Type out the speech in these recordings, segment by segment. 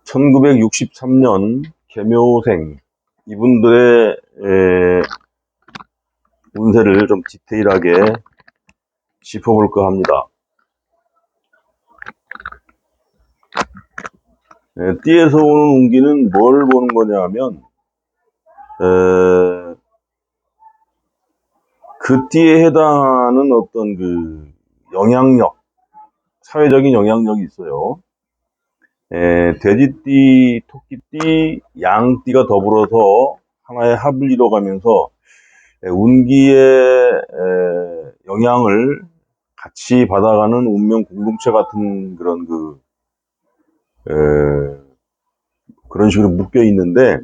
1963년 개묘생 이분들의 운세를 좀 디테일하게 짚어볼까 합니다. 띠에서 오는 운기는 뭘 보는 거냐 하면 그 띠에 해당하는 어떤 그 영향력, 사회적인 영향력이 있어요. 돼지띠, 토끼띠, 양띠가 더불어서 하나의 합을 이뤄가면서 운기의 영향을 같이 받아가는 운명 공동체 같은 그런 그런 식으로 묶여 있는데,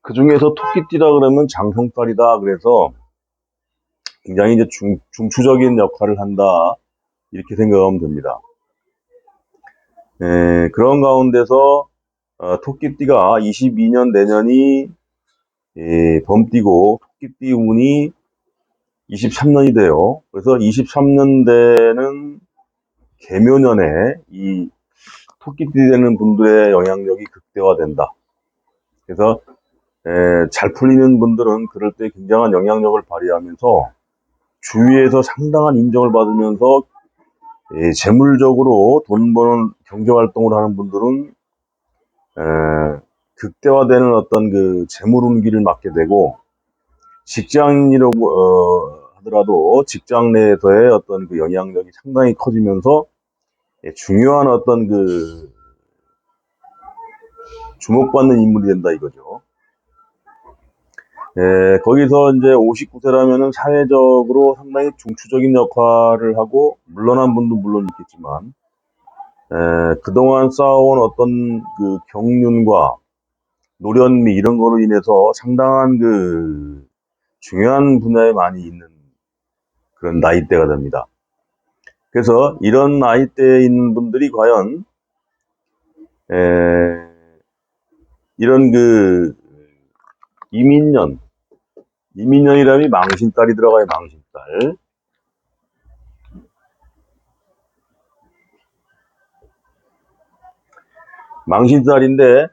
그 중에서 토끼띠라 그러면 장성달이다. 그래서 굉장히 이제 중추적인 역할을 한다. 이렇게 생각하면 됩니다. 그런 가운데서 토끼띠가 22년 내년이 범띠고 토끼띠 운이 23년이 돼요. 그래서 23년대는 개묘년에 이 토끼띠 되는 분들의 영향력이 극대화된다. 그래서 잘 풀리는 분들은 그럴 때 굉장한 영향력을 발휘하면서 주위에서 상당한 인정을 받으면서 재물적으로 돈 버는 경제활동을 하는 분들은 극대화되는 어떤 그 재물 운기를 맡게 되고, 직장인이라고 하더라도 직장 내에서의 어떤 그 영향력이 상당히 커지면서 중요한 어떤 그 주목받는 인물이 된다 이거죠. 거기서 이제 59세라면은 사회적으로 상당히 중추적인 역할을 하고, 물러난 분도 물론 있겠지만, 그동안 쌓아온 어떤 그 경륜과 노련미 이런 거로 인해서 상당한 그 중요한 분야에 많이 있는 그런 나이대가 됩니다. 그래서 이런 나이대에 있는 분들이 과연 이런 그 이민년이라면 망신달이 들어가요. 망신달. 망신달인데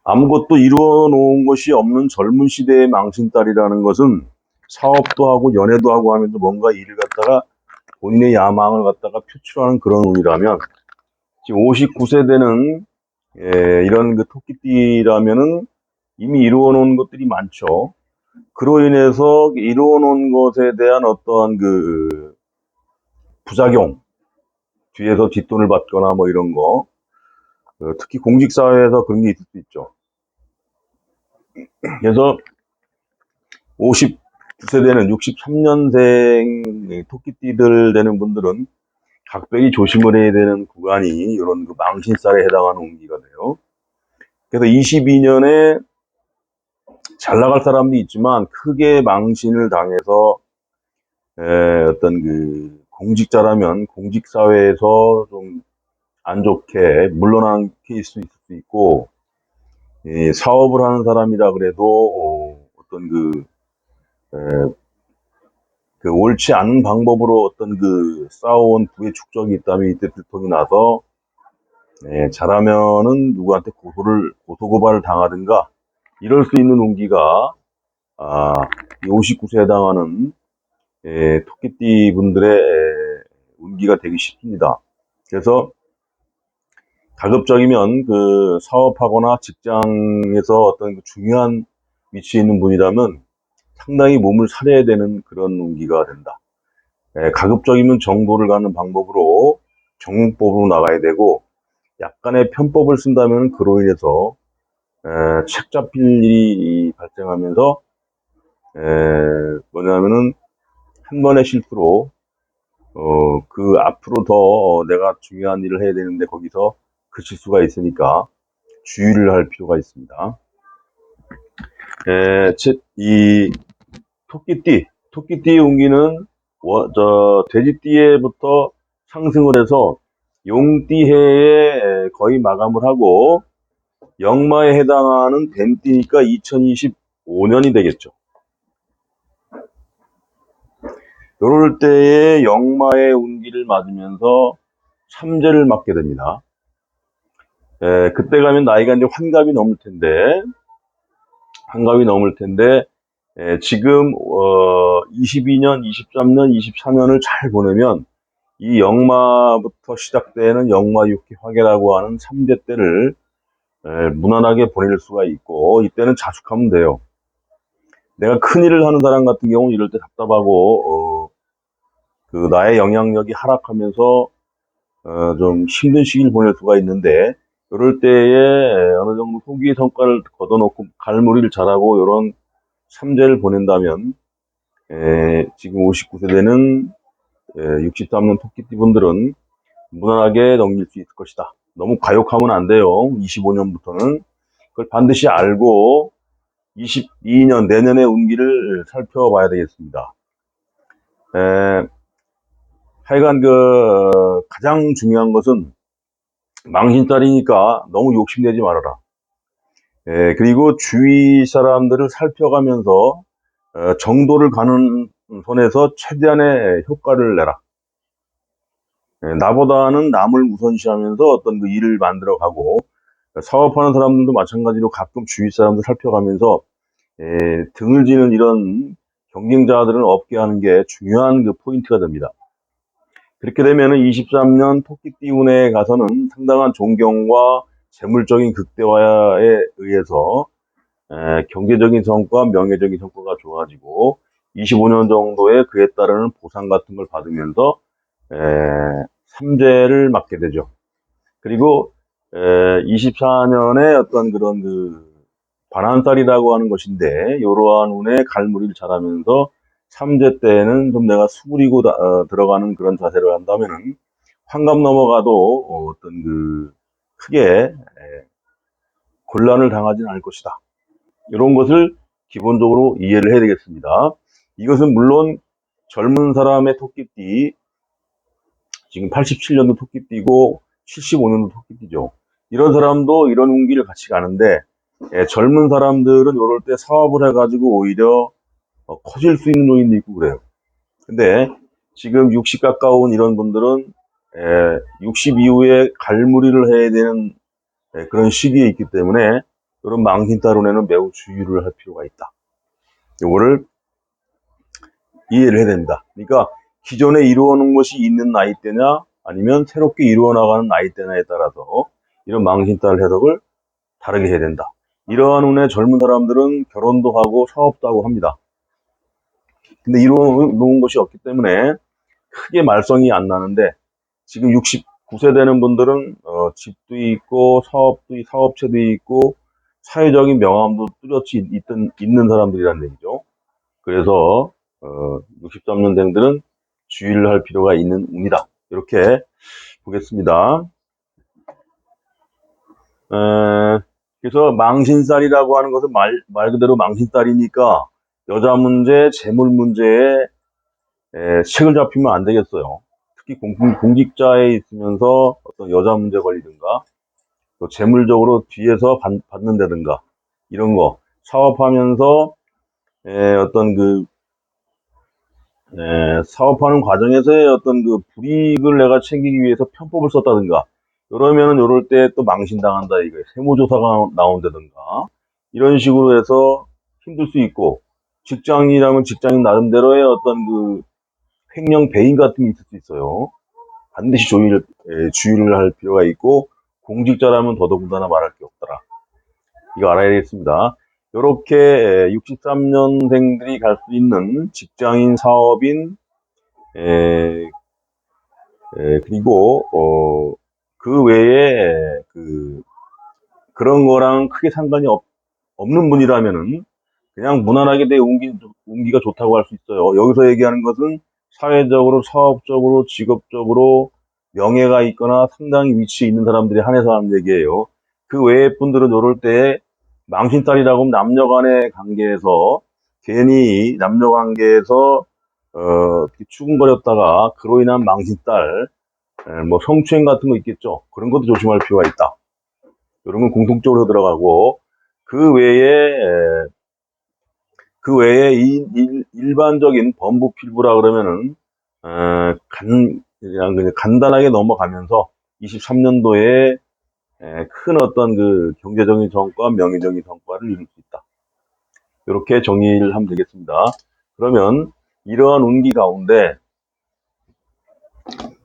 아무것도 이루어 놓은 것이 없는 젊은 시대의 망신달이라는 것은 사업도 하고 연애도 하고 하면서 뭔가 일을 갖다가 본인의 야망을 갖다가 표출하는 그런 운이라면, 지금 59세대는 이런 그 토끼띠라면은 이미 이루어 놓은 것들이 많죠. 그로 인해서 이루어 놓은 것에 대한 어떠한 그 부작용, 뒤에서 뒷돈을 받거나 뭐 이런 거, 특히 공직사회에서 그런 게 있을 수 있죠. 그래서 59세대는 63년생 토끼띠들 되는 분들은 각별히 조심을 해야 되는 구간이 이런 그 망신살에 해당하는 운기가 돼요. 그래서 22년에 잘 나갈 사람도 있지만 크게 망신을 당해서 어떤 그 공직자라면 공직사회에서 좀 안 좋게 물러난 케이스도 있을 수 있고, 사업을 하는 사람이라 그래도 어떤 그 옳지 않은 방법으로 어떤 그 쌓아온 부의 축적이 있다면 이때 들통이 나서 잘하면은 누구한테 고소고발을 당하든가 이럴 수 있는 운기가 이 59세에 해당하는 토끼띠 분들의 운기가 되기 쉽습니다. 그래서 가급적이면 그 사업하거나 직장에서 어떤 그 중요한 위치에 있는 분이라면 상당히 몸을 사려야 되는 그런 운기가 된다. 가급적이면 정도를 갖는 방법으로 정법으로 나가야 되고, 약간의 편법을 쓴다면 그로 인해서 책 잡힐 일이 발생하면서 뭐냐면은 한 번의 실수로 그 앞으로 더 내가 중요한 일을 해야 되는데 거기서 그 실수가 있으니까 주의를 할 필요가 있습니다. 이 토끼띠의 운기는 돼지띠에부터 상승을 해서 용띠해에 거의 마감을 하고 역마에 해당하는 뱀띠니까 2025년이 되겠죠. 이럴 때에 역마의 운기를 맞으면서 참재를 맞게 됩니다. 그때 가면 나이가 이제 환갑이 넘을 텐데, 지금 22년, 23년, 24년을 잘 보내면 이 역마부터 시작되는 역마 6기 화개라고 하는 3대 때를 무난하게 보낼 수가 있고, 이때는 자숙하면 돼요. 내가 큰일을 하는 사람 같은 경우는 이럴 때 답답하고 그 나의 영향력이 하락하면서 좀 힘든 시기를 보낼 수가 있는데, 이럴 때에 어느 정도 소기의 성과를 거둬놓고 갈무리를 잘하고 이런 3제를 보낸다면, 지금 59세대는 63년 토끼띠 분들은 무난하게 넘길 수 있을 것이다. 너무 과욕하면 안 돼요. 25년부터는. 그걸 반드시 알고 22년 내년의 운기를 살펴봐야 되겠습니다. 하여간 가장 중요한 것은 망신살이니까 너무 욕심내지 말아라. 그리고 주위 사람들을 살펴가면서 정도를 가는 선에서 최대한의 효과를 내라. 나보다는 남을 우선시하면서 어떤 그 일을 만들어가고, 사업하는 사람들도 마찬가지로 가끔 주위 사람들 살펴가면서 등을 지는 이런 경쟁자들은 없게 하는 게 중요한 그 포인트가 됩니다. 그렇게 되면은 23년 토끼띠 운에 가서는 상당한 존경과 재물적인 극대화에 의해서 경제적인 성과, 명예적인 성과가 좋아지고 25년 정도의 그에 따르는 보상 같은 걸 받으면서 3제를 맞게 되죠. 그리고 24년에 어떤 그런 그 반환살이라고 하는 것인데, 이러한 운에 갈무리를 잘하면서 3제 때는 좀 내가 수그리고 들어가는 그런 자세를 한다면은 환갑 넘어가도 어떤 그 크게 곤란을 당하지는 않을 것이다. 이런 것을 기본적으로 이해를 해야 되겠습니다. 이것은 물론 젊은 사람의 토끼띠, 지금 87년도 토끼띠고 75년도 토끼띠죠. 이런 사람도 이런 운기를 같이 가는데, 젊은 사람들은 이럴 때 사업을 해가지고 오히려 커질 수 있는 요인도 있고 그래요. 근데 지금 60 가까운 이런 분들은 60 이후에 갈무리를 해야 되는 그런 시기에 있기 때문에 이런 망신타론에는 매우 주의를 할 필요가 있다. 이거를 이해를 해야 된다. 그러니까 기존에 이루어놓은 것이 있는 나이대냐 아니면 새롭게 이루어나가는 나이대냐에 따라서 이런 망신딸 해석을 다르게 해야 된다. 이러한 운의 젊은 사람들은 결혼도 하고 사업도 하고 합니다. 근데 이루어놓은 것이 없기 때문에 크게 말썽이 안 나는데, 지금 69세 되는 분들은 집도 있고 사업체도 있고 사회적인 명함도 뚜렷이 있는 사람들이란 얘기죠. 그래서 63년생들은 주의를 할 필요가 있는 운이다. 이렇게 보겠습니다. 그래서 망신살이라고 하는 것은 말 그대로 망신살이니까 여자 문제, 재물 문제에 책을 잡히면 안 되겠어요. 특히 공직자에 있으면서 어떤 여자 문제 걸리든가, 또 재물적으로 뒤에서 받는다든가, 이런 거. 사업하면서 어떤 그 사업하는 과정에서의 어떤 그 불이익을 내가 챙기기 위해서 편법을 썼다든가, 이러면은 이럴 때 또 망신당한다 이거예요. 세무조사가 나온다든가, 이런 식으로 해서 힘들 수 있고, 직장인이라면 직장인 나름대로의 어떤 그 횡령 배임 같은 게 있을 수 있어요. 반드시 주의를 할 필요가 있고, 공직자라면 더더군다나 말할 게 없더라. 이거 알아야 되겠습니다. 이렇게 63년생들이 갈 수 있는 직장인, 사업인, 그리고 그 외에 그런 거랑 크게 상관이 없는 분이라면은 그냥 무난하게 내 운기가 좋다고 할 수 있어요. 여기서 얘기하는 것은 사회적으로, 사업적으로, 직업적으로 명예가 있거나 상당히 위치에 있는 사람들이 한해서 하는 얘기예요. 그 외의 분들은 이럴 때 망신딸이라고 하면 남녀 간의 관계에서 괜히 남녀 관계에서 추궁거렸다가 그로 인한 망신딸, 뭐 성추행 같은 거 있겠죠. 그런 것도 조심할 필요가 있다. 이런 건 공통적으로 들어가고, 그 외에 일반적인 범부 필부라 그러면은 그냥 간단하게 넘어가면서 23년도에 큰 어떤 그 경제적인 성과, 명예적인 성과를 이룰 수 있다. 이렇게 정의를 하면 되겠습니다. 그러면 이러한 운기 가운데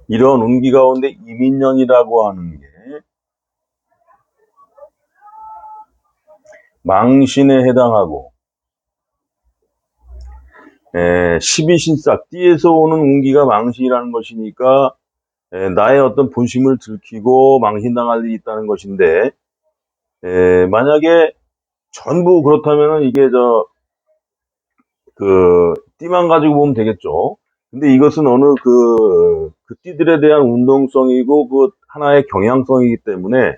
이민년이라고 하는 게 망신에 해당하고 12신싹 띠에서 오는 운기가 망신이라는 것이니까 나의 어떤 본심을 들키고 망신당할 일이 있다는 것인데 만약에 전부 그렇다면은 이게 띠만 가지고 보면 되겠죠. 근데 이것은 어느 그 띠들에 대한 운동성이고 그 하나의 경향성이기 때문에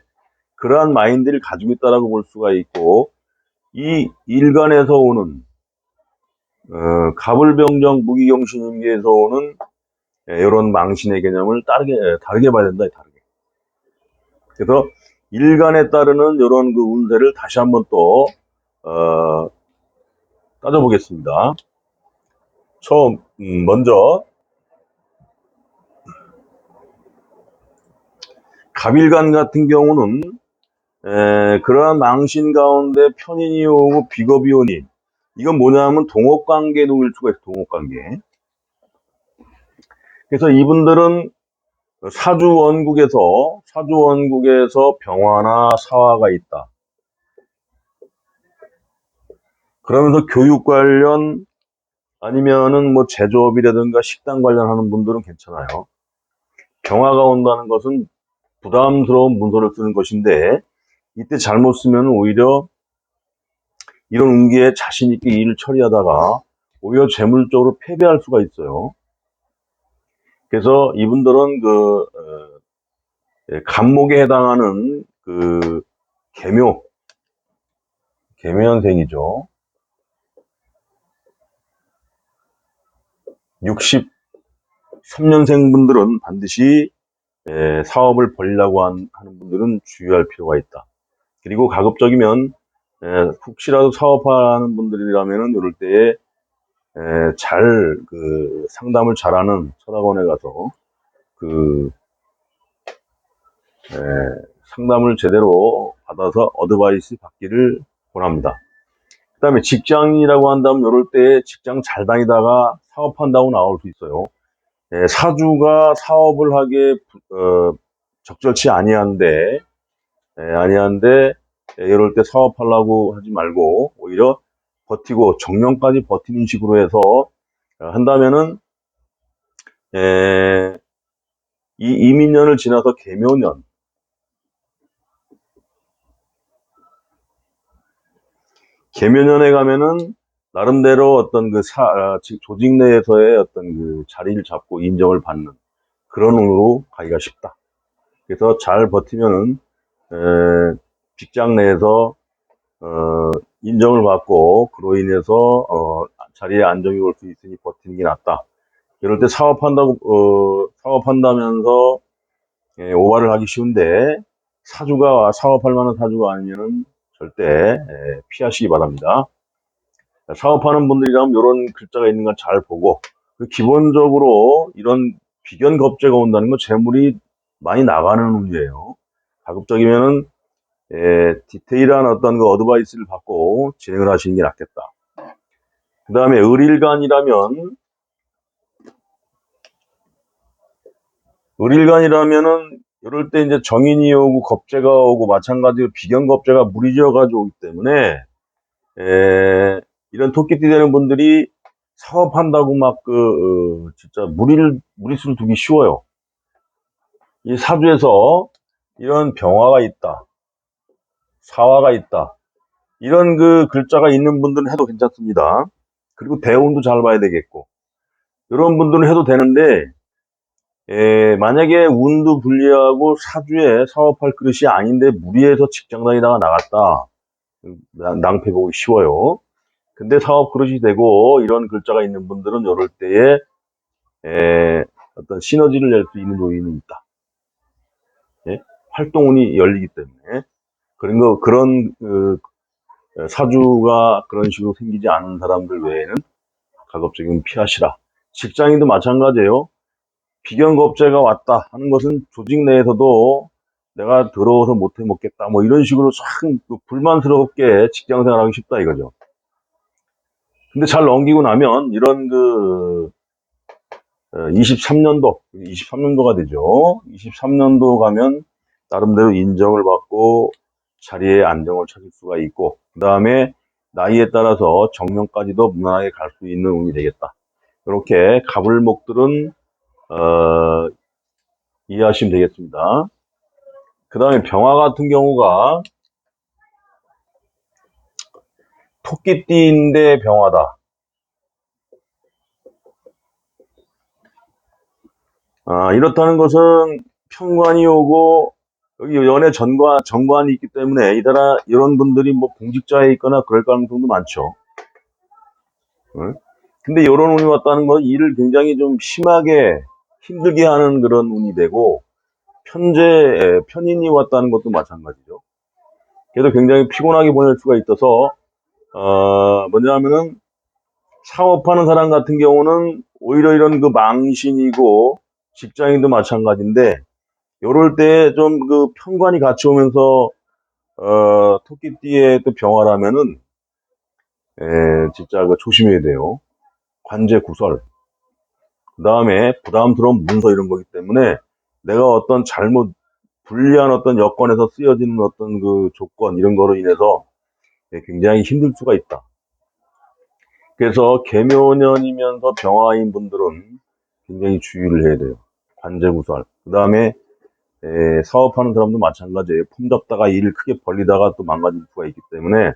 그러한 마인드를 가지고 있다라고 볼 수가 있고, 이 일간에서 오는 가불병정 무기경신임계에서 오는 이런 망신의 개념을 다르게 봐야 된다. 다르게. 그래서 일간에 따르는 이런 그 운세를 다시 한번 또 따져보겠습니다. 먼저 갑일간 같은 경우는 그러한 망신 가운데 편인이 오고 비겁이 오니, 이건 뭐냐면 동업관계에 놓일 수가 있어요. 동업관계. 그래서 이분들은 사주원국에서 병화나 사화가 있다. 그러면서 교육 관련 아니면은 뭐 제조업이라든가 식당 관련하는 분들은 괜찮아요. 병화가 온다는 것은 부담스러운 문서를 쓰는 것인데, 이때 잘못 쓰면 오히려 이런 운기에 자신 있게 일을 처리하다가 오히려 재물적으로 패배할 수가 있어요. 그래서 이분들은 간목에 해당하는 계묘년생이죠. 63년생 분들은 반드시 사업을 벌이려고 하는 분들은 주의할 필요가 있다. 그리고 가급적이면 혹시라도 사업하는 분들이라면은 이럴 때에 상담을 잘하는 철학원에 가서 상담을 제대로 받아서 어드바이스 받기를 권합니다. 그 다음에 직장인이라고 한다면 이럴 때 직장 잘 다니다가 사업한다고 나올 수 있어요. 사주가 사업을 하기에 적절치 아니한데 이럴 때 사업하려고 하지 말고 오히려 버티고 정년까지 버티는 식으로 해서 한다면은 이 이민년을 지나서 계묘년에 가면은 나름대로 어떤 조직 내에서의 어떤 그 자리를 잡고 인정을 받는 그런 운으로 가기가 쉽다. 그래서 잘 버티면은 직장 내에서 인정을 받고 그로 인해서 자리에 안정이 올 수 있으니 버티는 게 낫다. 이럴 때 사업한다면서 오바를 하기 쉬운데 사업할 만한 사주가 아니면은 절대 피하시기 바랍니다. 사업하는 분들이라면 이런 글자가 있는 건 잘 보고, 기본적으로 이런 비견 겁재가 온다는 건 재물이 많이 나가는 운이에요. 가급적이면은 디테일한 어떤 그 어드바이스를 받고 진행을 하시는 게 낫겠다. 그 다음에 을일간이라면은 이럴 때 이제 정인이 오고 겁재가 오고 마찬가지로 비견 겁재가 무리지어가지고 오기 때문에 이런 토끼띠 되는 분들이 사업한다고 진짜 무리수를 두기 쉬워요. 이 사주에서 이런 병화가 있다, 사화가 있다, 이런 글자가 있는 분들은 해도 괜찮습니다. 그리고 대운도 잘 봐야 되겠고, 이런 분들은 해도 되는데, 만약에 운도 불리하고 사주에 사업할 그릇이 아닌데 무리해서 직장 다니다가 나갔다, 낭패 보기 쉬워요. 근데 사업 그릇이 되고 이런 글자가 있는 분들은 이럴 때에 어떤 시너지를 낼 수 있는 요인이 있다. 활동운이 열리기 때문에 그런 사주가 그런 식으로 생기지 않은 사람들 외에는 가급적이면 피하시라. 직장인도 마찬가지예요. 비견겁재가 왔다 하는 것은 조직 내에서도 내가 더러워서 못해 먹겠다. 뭐 이런 식으로 참 불만스럽게 직장 생활하기 쉽다 이거죠. 근데 잘 넘기고 나면 이런 23년도가 되죠. 23년도 가면 나름대로 인정을 받고 자리에 안정을 찾을 수가 있고, 그 다음에 나이에 따라서 정년까지도 무난하게 갈 수 있는 운이 되겠다. 이렇게 가불목들은 이해하시면 되겠습니다. 그 다음에 병화 같은 경우가 토끼띠인데 병화다. 이렇다는 것은 편관이 오고 여기 연애 정관이 있기 때문에 이런 분들이 뭐 공직자에 있거나 그럴 가능성도 많죠. 응? 근데 이런 운이 왔다는 건 일을 굉장히 좀 심하게 힘들게 하는 그런 운이 되고, 편인이 왔다는 것도 마찬가지죠. 그래서 굉장히 피곤하게 보낼 수가 있어서 뭐냐면은 사업하는 사람 같은 경우는 오히려 이런 망신이고, 직장인도 마찬가지인데 요럴 때 좀 편관이 같이 오면서 토끼띠의 또 병화라면은 진짜 조심해야 돼요. 관제 구설, 그 다음에 부담스러운 문서 이런 거기 때문에 내가 어떤 불리한 어떤 여건에서 쓰여지는 어떤 조건 이런 거로 인해서 굉장히 힘들 수가 있다. 그래서 계묘년이면서 병화인 분들은 굉장히 주의를 해야 돼요. 관제구설. 그 다음에 사업하는 사람도 마찬가지예요. 품 잡다가 일을 크게 벌리다가 또 망가질 수가 있기 때문에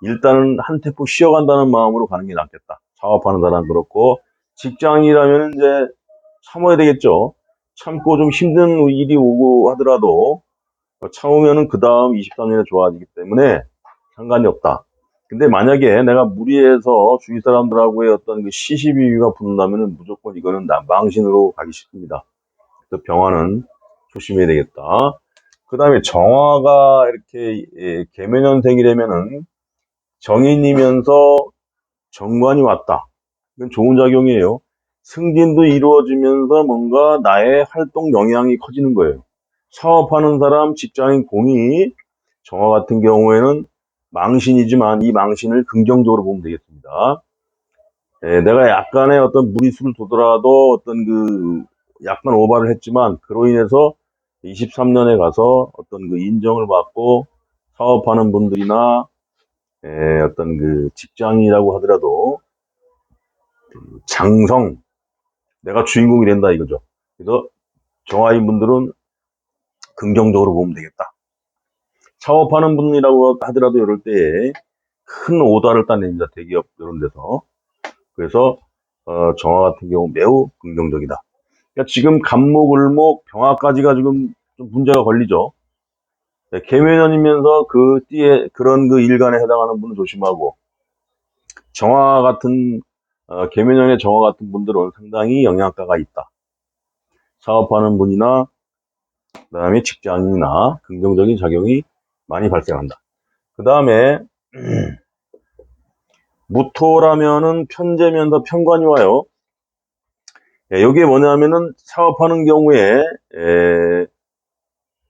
일단은 한 템포 쉬어간다는 마음으로 가는 게 낫겠다. 사업하는 사람 그렇고, 직장이라면 이제 참아야 되겠죠. 참고 좀 힘든 일이 오고 하더라도 참으면은 그 다음 23년에 좋아지기 때문에 상관이 없다. 근데 만약에 내가 무리해서 주위 사람들하고의 어떤 시시비비가 붙는다면은 무조건 이거는 망신으로 가기 쉽습니다. 그래서 병화는 조심해야 되겠다. 그 다음에 정화가 이렇게 계묘년생이라면은 정인이면서 정관이 왔다. 이건 좋은 작용이에요. 승진도 이루어지면서 뭔가 나의 활동 영향이 커지는 거예요. 사업하는 사람, 직장인 공이 정화 같은 경우에는 망신이지만 이 망신을 긍정적으로 보면 되겠습니다. 내가 약간의 어떤 무리수를 두더라도 약간 오바를 했지만 그로 인해서 23년에 가서 어떤 인정을 받고 사업하는 분들이나 어떤 직장이라고 하더라도 장성, 내가 주인공이 된다 이거죠. 그래서 정화인 분들은 긍정적으로 보면 되겠다. 사업하는 분이라고 하더라도 이럴 때에 큰 오다를 따냅니다. 대기업 이런 데서. 그래서 정화 같은 경우 매우 긍정적이다. 그러니까 지금 간목, 을목, 병화까지가 지금 좀 문제가 걸리죠. 계묘년이면서 그 띠에 그런 일간에 해당하는 분은 조심하고, 정화 같은 계묘년의 정화 같은 분들은 상당히 영향가가 있다. 사업하는 분이나 그다음에 직장인이나 긍정적인 작용이 많이 발생한다. 그 다음에 무토라면은 편제면서 편관이 와요. 여기에 뭐냐면은 사업하는 경우에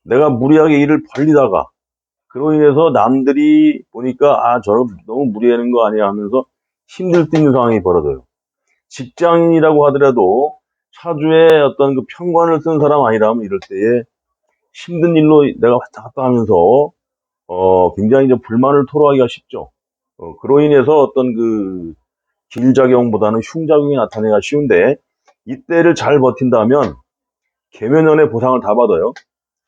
내가 무리하게 일을 벌리다가 그로 인해서 남들이 보니까 저거 너무 무리하는 거 아니야 하면서 힘들 수 있는 상황이 벌어져요. 직장인이라고 하더라도 사주에 어떤 편관을 쓴 사람 아니라면 이럴 때에 힘든 일로 내가 왔다 갔다 하면서 굉장히 이제 불만을 토로하기가 쉽죠. 그로 인해서 어떤 길작용보다는 흉작용이 나타내기가 쉬운데, 이때를 잘 버틴다면 계면연의 보상을 다 받아요.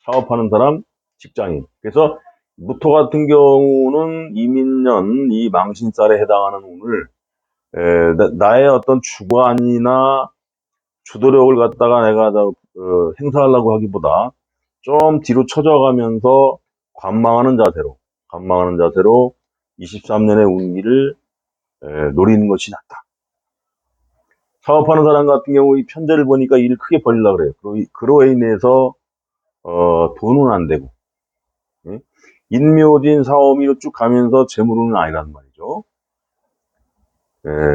사업하는 사람, 직장인. 그래서 무토 같은 경우는 이민년, 이 망신살에 해당하는 운을 나의 어떤 주관이나 주도력을 갖다가 내가 행사하려고 하기보다 좀 뒤로 처져가면서 관망하는 자세로 23년의 운기를 노리는 것이 낫다. 사업하는 사람 같은 경우 이 편제를 보니까 일을 크게 벌리려고 그래요. 그로 인해서 돈은 안 되고, 인묘진 사오미로 쭉 가면서 재물운은 아니란 말이죠.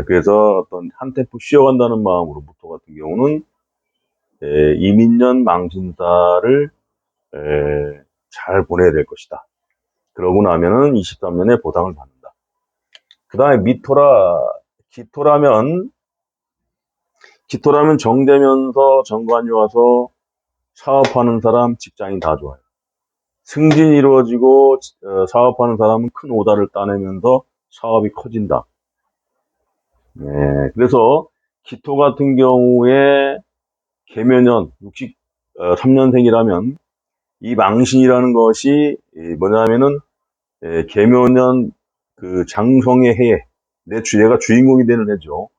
그래서 어떤 한 템포 쉬어간다는 마음으로 무토 같은 경우는 이민년 망신사를 잘 보내야 될 것이다. 그러고 나면은 23년에 보상을 받는다. 그 다음에 기토라면 정되면서 정관이 와서 사업하는 사람, 직장인 다 좋아요. 승진이 이루어지고 사업하는 사람은 큰 오다를 따내면서 사업이 커진다. 네, 그래서 기토 같은 경우에 계묘년 63년생이라면 이 망신이라는 것이 뭐냐면은 계묘년 그 장성의 해에 내 주제가 주인공이 되는 해죠.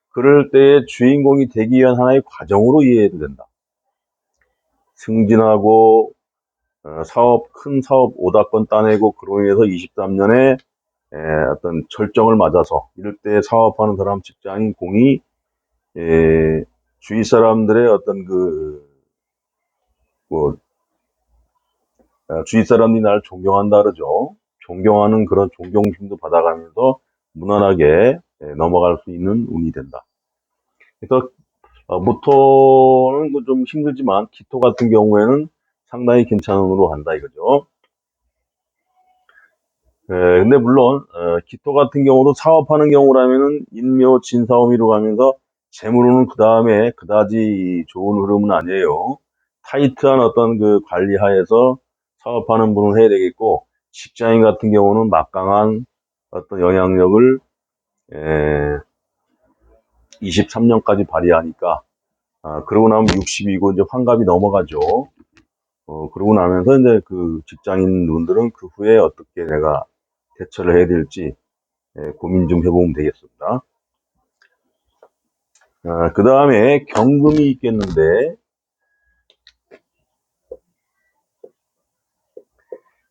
그럴 때 주인공이 되기 위한 하나의 과정으로 이해해도 된다. 승진하고 큰 사업 오다권 따내고 그로 인해서 23년에 어떤 절정을 맞아서 이럴 때 사업하는 사람 직장인 공이 주위 사람들의 어떤 뭐 주위 사람들이 나를 존경한다 그러죠. 존경하는 그런 존경심도 받아가면서 무난하게 넘어갈 수 있는 운이 된다. 그래서 모토는 좀 힘들지만 기토 같은 경우에는 상당히 괜찮은 운으로 간다 이거죠. 근데 물론 기토 같은 경우도 사업하는 경우라면은 인묘 진사오미로 가면서 재물로는 그 다음에 그다지 좋은 흐름은 아니에요. 타이트한 어떤 그 관리하에서 사업하는 분은 해야 되겠고 직장인 같은 경우는 막강한 어떤 영향력을 23년까지 발휘하니까 그러고 나면 60이고 이제 환갑이 넘어가죠. 그러고 나면서 이제 그 직장인 분들은 그 후에 어떻게 내가 대처를 해야 될지 고민 좀 해보면 되겠습니다. 그 다음에 경금이 있겠는데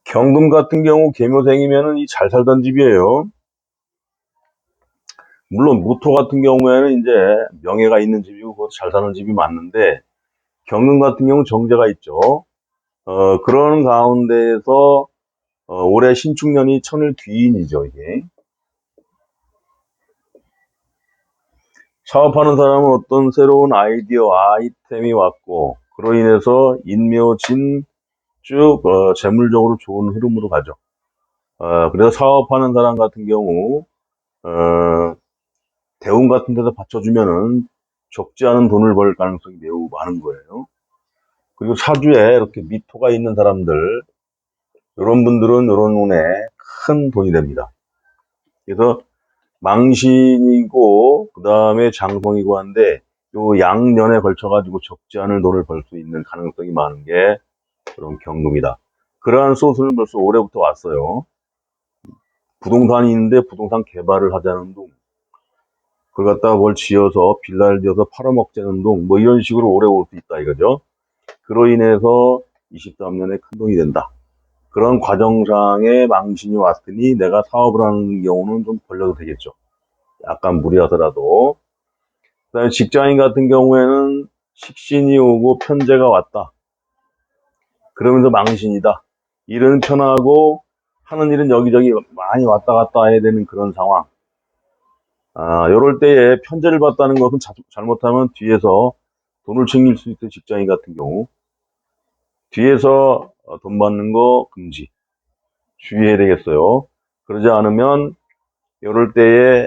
경금 같은 경우 계묘생이면은 이 잘 살던 집이에요. 물론 무토 같은 경우에는 이제 명예가 있는 집이고 그것도 잘 사는 집이 맞는데 경금 같은 경우 정제가 있죠. 그런 가운데에서 올해 신축년이 천을 귀인이죠 이게. 사업하는 사람은 어떤 새로운 아이디어, 아이템이 왔고 그로 인해서 인묘진 쭉 재물적으로 좋은 흐름으로 가죠. 그래서 사업하는 사람 같은 경우 대운 같은 데서 받쳐주면은 적지 않은 돈을 벌 가능성이 매우 많은 거예요. 그리고 사주에 이렇게 미토가 있는 사람들 이런 분들은 이런 운에 큰 돈이 됩니다. 그래서 망신이고 그 다음에 장성이고 한데 요 양년에 걸쳐가지고 적지 않은 돈을 벌 수 있는 가능성이 많은 게 그런 경금이다. 그러한 소스는 벌써 올해부터 왔어요. 부동산이 있는데 부동산 개발을 하자는 둥, 그걸 갖다가 뭘 지어서 빌라를 지어서 팔아먹자는 둥, 뭐 이런 식으로 오래 올 수 있다 이거죠. 그로 인해서 23년에 큰 돈이 된다. 그런 과정상의 망신이 왔으니 내가 사업을 하는 경우는 좀 벌려도 되겠죠. 약간 무리하더라도. 그다음에 직장인 같은 경우에는 식신이 오고 편제가 왔다. 그러면서 망신이다. 일은 편하고 하는 일은 여기저기 많이 왔다 갔다 해야 되는 그런 상황. 요럴 때에 편제를 받다는 것은 잘못하면 뒤에서 돈을 챙길 수 있는 직장인 같은 경우 뒤에서 돈 받는 거 금지. 주의해야 되겠어요. 그러지 않으면 요럴 때에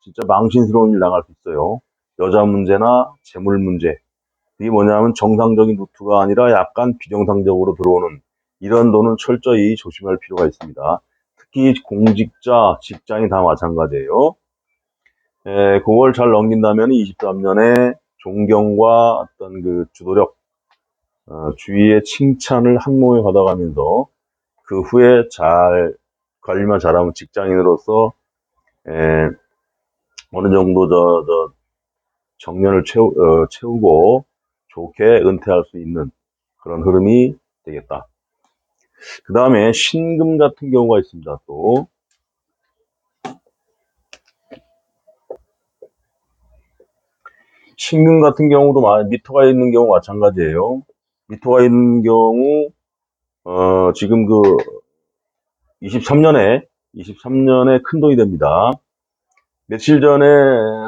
진짜 망신스러운 일 나갈 수 있어요. 여자 문제나 재물 문제. 이게 뭐냐면 정상적인 루트가 아니라 약간 비정상적으로 들어오는 이런 돈은 철저히 조심할 필요가 있습니다. 특히 공직자, 직장이 다 마찬가지예요. 그걸 잘 넘긴다면 23년에 존경과 어떤 그 주도력, 주위의 칭찬을 한 몸에 받아가면서 그 후에 잘 관리만 잘하면 직장인으로서 어느 정도 정년을 채우고 좋게 은퇴할 수 있는 그런 흐름이 되겠다. 그 다음에 신금 같은 경우가 있습니다. 또 신금 같은 경우도 미토가 있는 경우 마찬가지예요. 미토가 있는 경우 지금 그 23년에 큰 돈이 됩니다. 며칠 전에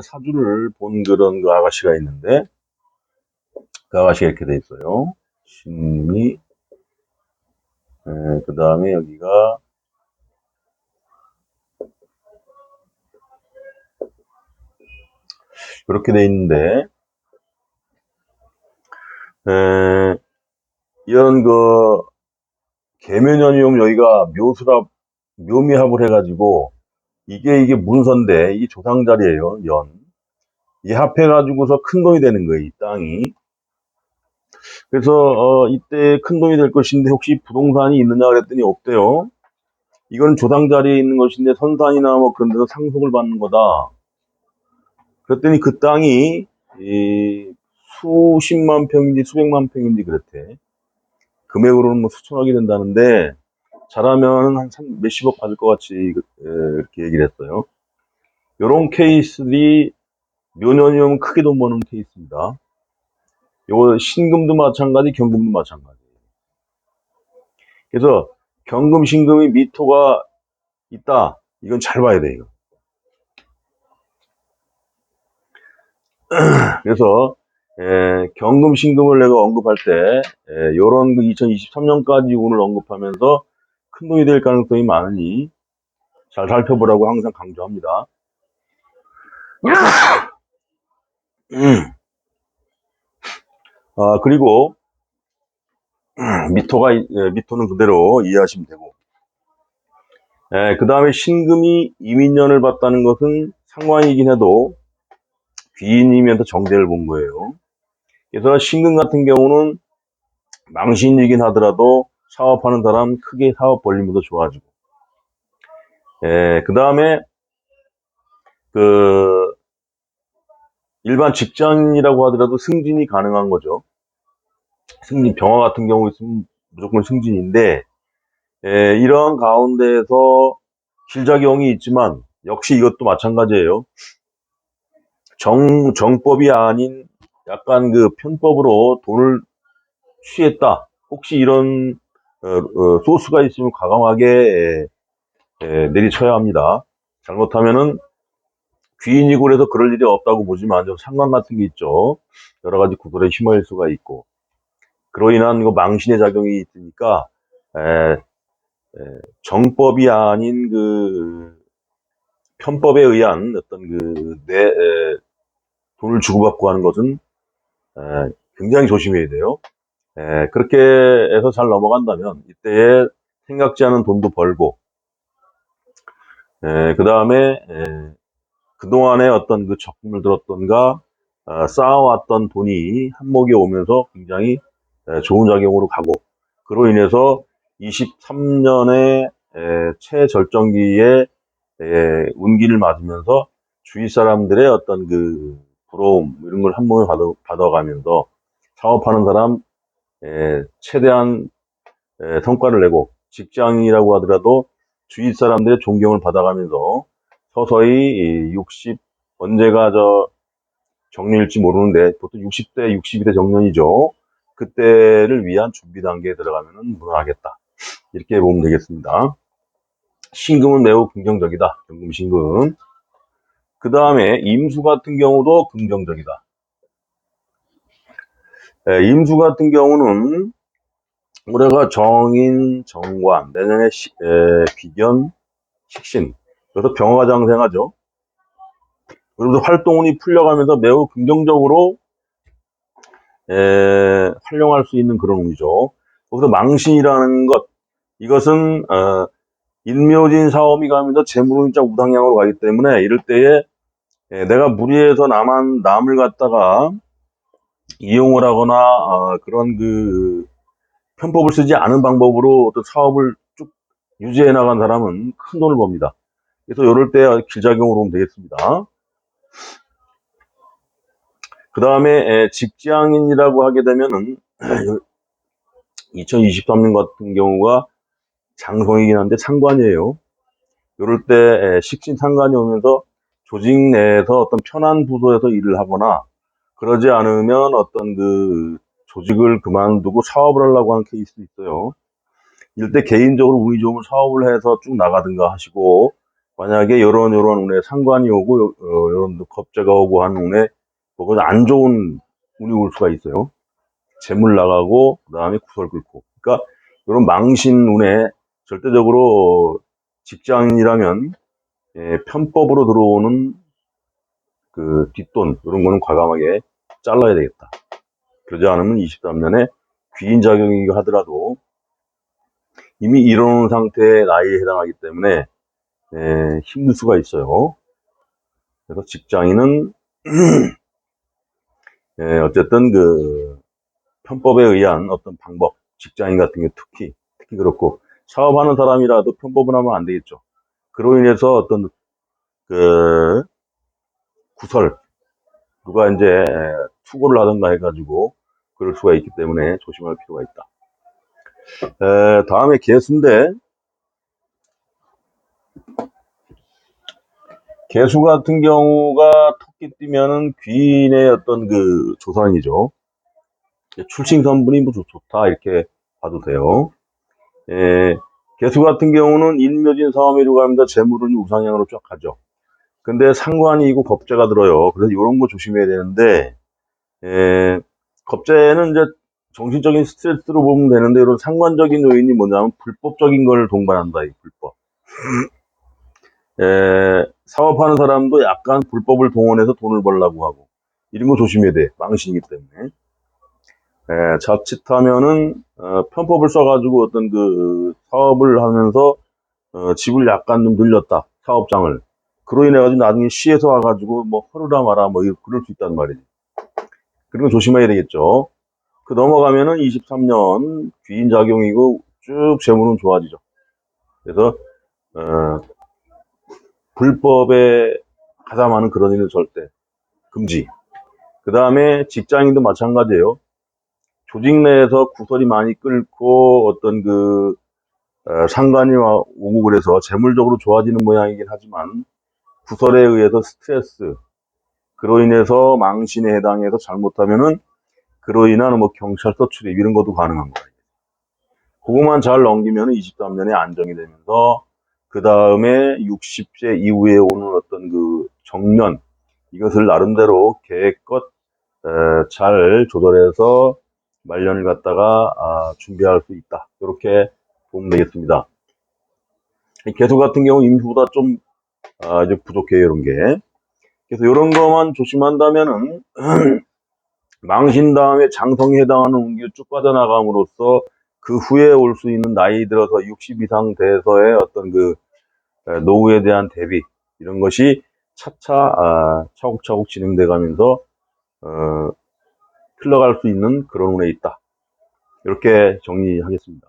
사주를 본 그런 그 아가씨가 있는데 그 아가씨가 이렇게 돼 있어요. 신미 그 다음에 여기가 그렇게 돼 있는데, 이런 계면연이용 여기가 묘미합을 해가지고, 이게 문서인데, 이게 조상자리예요, 연. 이 합해가지고서 큰 돈이 되는 거예요, 이 땅이. 그래서, 이때 큰 돈이 될 것인데, 혹시 부동산이 있느냐 그랬더니 없대요. 이건 조상자리에 있는 것인데, 선산이나 뭐 그런 데서 상속을 받는 거다. 그랬더니 그 땅이, 수십만 평인지 수백만 평인지 그랬대. 금액으로는 뭐 수천억이 된다는데, 잘하면 한 몇십억 받을 것 같이, 이렇게 얘기를 했어요. 요런 케이스들이 묘년이면 크게 돈 버는 케이스입니다. 요거 신금도 마찬가지, 경금도 마찬가지. 그래서 경금, 신금이 미토가 있다. 이건 잘 봐야 돼, 이거. 그래서 경금, 신금을 내가 언급할 때 요런 2023년까지 운을 언급하면서 큰 돈이 될 가능성이 많으니 잘 살펴보라고 항상 강조합니다. 그리고 미토는 그대로 이해하시면 되고, 그 다음에 신금이 이민년을 봤다는 것은 상관이긴 해도 귀인이면서 정제를 본 거예요. 그래서 신금 같은 경우는 망신이긴 하더라도 사업하는 사람 크게 사업 벌림도 좋아지고, 그 다음에 일반 직장이라고 하더라도 승진이 가능한 거죠. 병화 같은 경우 있으면 무조건 승진인데, 이런 가운데에서 실작용이 있지만 역시 이것도 마찬가지예요. 정법이 아닌 약간 편법으로 돈을 취했다. 혹시 이런 소스가 있으면 과감하게 내리쳐야 합니다. 잘못하면은 귀인이고 그래서 그럴 일이 없다고 보지만 좀 상관 같은 게 있죠. 여러 가지 구설에 휘말릴 수가 있고, 그로 인한 망신의 작용이 있으니까 정법이 아닌 편법에 의한 어떤 돈을 주고받고 하는 것은 굉장히 조심해야 돼요. 그렇게 해서 잘 넘어간다면 이때에 생각지 않은 돈도 벌고, 그 다음에 그동안에 어떤 적금을 들었던가 쌓아왔던 돈이 한몫에 오면서 굉장히 좋은 작용으로 가고, 그로 인해서 23년에 최절정기에 운기를 맞으면서 주위 사람들의 어떤 부러움 이런 걸 한 번에 받아가면서 사업하는 사람 최대한 성과를 내고, 직장이라고 하더라도 주위 사람들의 존경을 받아가면서 서서히 60 언제가 정년일지 모르는데 보통 60대 62대 정년이죠. 그때를 위한 준비 단계에 들어가면 무난하겠다, 이렇게 보면 되겠습니다. 신금은 매우 긍정적이다. 경금, 신금. 그 다음에 임수 같은 경우도 긍정적이다. 임수 같은 경우는 올해가 정인, 정관, 내년에 비견, 식신, 그래서 병화가 장생하죠. 그래서 활동운이 풀려가면서 매우 긍정적으로 활용할 수 있는 그런 운이죠. 거기서 망신이라는 것, 이것은 인묘진 사업이 가면서 재물운자 우당향으로 가기 때문에 이럴 때에 내가 무리해서 남을 갖다가 이용을 하거나 그런 편법을 쓰지 않은 방법으로 어떤 사업을 쭉 유지해 나간 사람은 큰 돈을 법니다. 그래서 이럴 때 길작용으로 보면 되겠습니다. 그 다음에 직장인이라고 하게 되면은 2023년 같은 경우가 장성이긴 한데 상관이에요. 이럴 때 식신 상관이 오면서 조직 내에서 어떤 편한 부서에서 일을 하거나, 그러지 않으면 어떤 조직을 그만두고 사업을 하려고 하는 케이스도 있어요. 이럴 때 개인적으로 운이 좋으면 사업을 해서 쭉 나가든가 하시고, 만약에 요런 운에 상관이 오고 요런 겁재가 오고 하는 운에 그건 안 좋은 운이 올 수가 있어요. 재물 나가고 그 다음에 구설 끓고. 그러니까 이런 망신운에 절대적으로 직장인이라면 편법으로 들어오는 그 뒷돈 이런 거는 과감하게 잘라야 되겠다. 그러지 않으면 23년에 귀인작용이 하더라도 이미 이뤄놓은 상태의 나이에 해당하기 때문에 힘들 수가 있어요. 그래서 직장인은 어쨌든 그 편법에 의한 어떤 방법, 직장인 같은 게 특히 그렇고 사업하는 사람이라도 편법을 하면 안 되겠죠. 그로 인해서 어떤 그 구설 누가 이제 투고를 하든가 해가지고 그럴 수가 있기 때문에 조심할 필요가 있다. 다음에 개수인데 개수 같은 경우가 토끼 뛰면은 귀인의 어떤 그 조상이죠. 출생 성분이 뭐 좋다 이렇게 봐도 돼요. 개수 같은 경우는 인묘진 사업이라고 합니다. 재물은 우상향으로 쫙 가죠. 근데 상관이고 겁재가 들어요. 그래서 이런 거 조심해야 되는데 겁재는 이제 정신적인 스트레스로 보면 되는데 이런 상관적인 요인이 뭐냐면 불법적인 걸 동반한다. 이 불법. 사업하는 사람도 약간 불법을 동원해서 돈을 벌려고 하고 이런 거 조심해야 돼. 망신이기 때문에. 자칫하면은 편법을 써가지고 어떤 그 사업을 하면서 집을 약간 좀 늘렸다. 사업장을. 그로 인해 가지고 나중에 시에서 와가지고 뭐 허르라 마라 뭐 그럴 수 있단 말이지. 그런 거 조심해야 되겠죠. 그 넘어가면은 23년 귀인 작용이고 쭉 재물은 좋아지죠. 그래서 불법에 가담하는 그런 일은 절대 금지. 그 다음에 직장인도 마찬가지예요. 조직 내에서 구설이 많이 끓고 어떤 그 상관이 오고 그래서 재물적으로 좋아지는 모양이긴 하지만 구설에 의해서 스트레스 그로 인해서 망신에 해당해서 잘못하면은 그로 인한 뭐 경찰서 출입 이런 것도 가능한 거예요. 그것만 잘 넘기면 23년에 안정이 되면서 그 다음에 60세 이후에 오는 어떤 그 정년 이것을 나름대로 계획껏 잘 조절해서 말년을 갖다가 준비할 수 있다. 이렇게 보면 되겠습니다. 개수 같은 경우 임수보다 좀 이제 부족해요. 이런 게. 그래서 이런 것만 조심한다면은 망신 다음에 장성에 해당하는 운기가 쭉 빠져나감으로써 그 후에 올 수 있는 나이 들어서 60 이상 돼서의 어떤 그 노후에 대한 대비 이런 것이 차차 차곡차곡 진행돼 가면서 흘러갈 수 있는 그런 운에 있다. 이렇게 정리하겠습니다.